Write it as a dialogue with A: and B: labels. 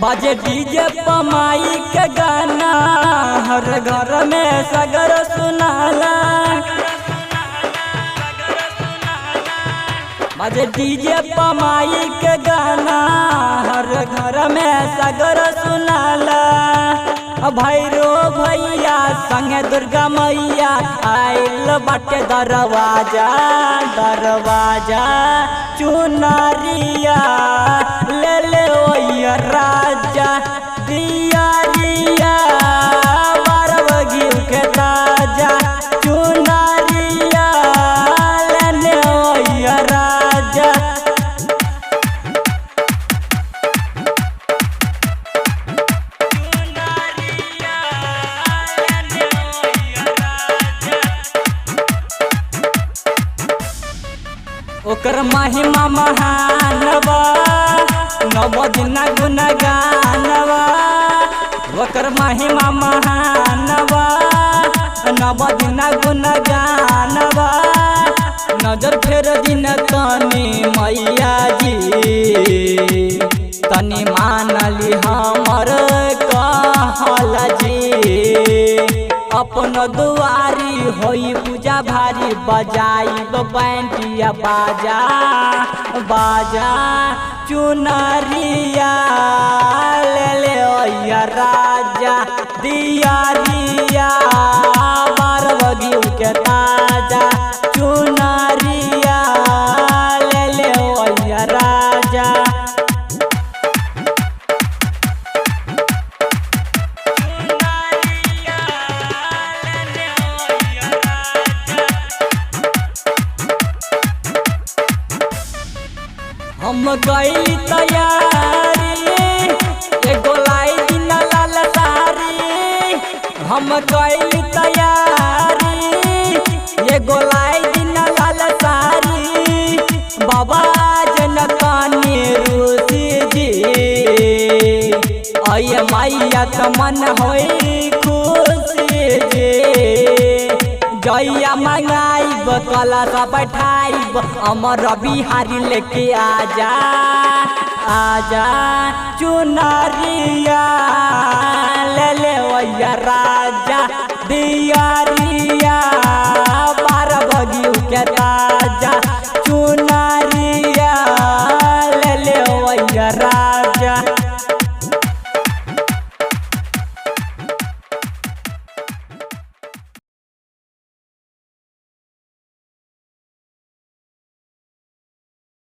A: बाजे डीजे पमाई के गाना हर घर में सगर सुनाला। बाजे डीजे पमाई के गाना हर घर में सगर सुनाला। भैरो भैया संगे दुर्गा मैया आइल बाटे दरवाजा दरवाजा चुनरिया ले ले ओया राजा दिया रिया बारवगी के ताजा चुनरिया ले ले ओया राजा। ओकर महिमा महानवा नव दिन गुणगानवा। ओकर महिमा महानवा नव दिन गुणगानवा। नजर फेर दिन तनी मैया जी तनी मानली हमर कहल जी। अपन दुआरी होई पूजा भारी बजाई बैंटिया बाजा बाजा चुनरिया ले ले ओया राजा दिया रिया बारवगी के ताजा चुनरिया ले ले ओया राजा। हम गईली तैयारी एगो लाई दिन लाल सारी। हम गईली तैयारी एगो लाई दिन लाल सारी। बाबा जनतानी रूसी जी आये मैया त मन होई खुशी जी। जैया मंगाइब कलश बैठाइब अमर बिहारी लेके आजा आजा चुनरिया ले ले ओया राजा दिया रिया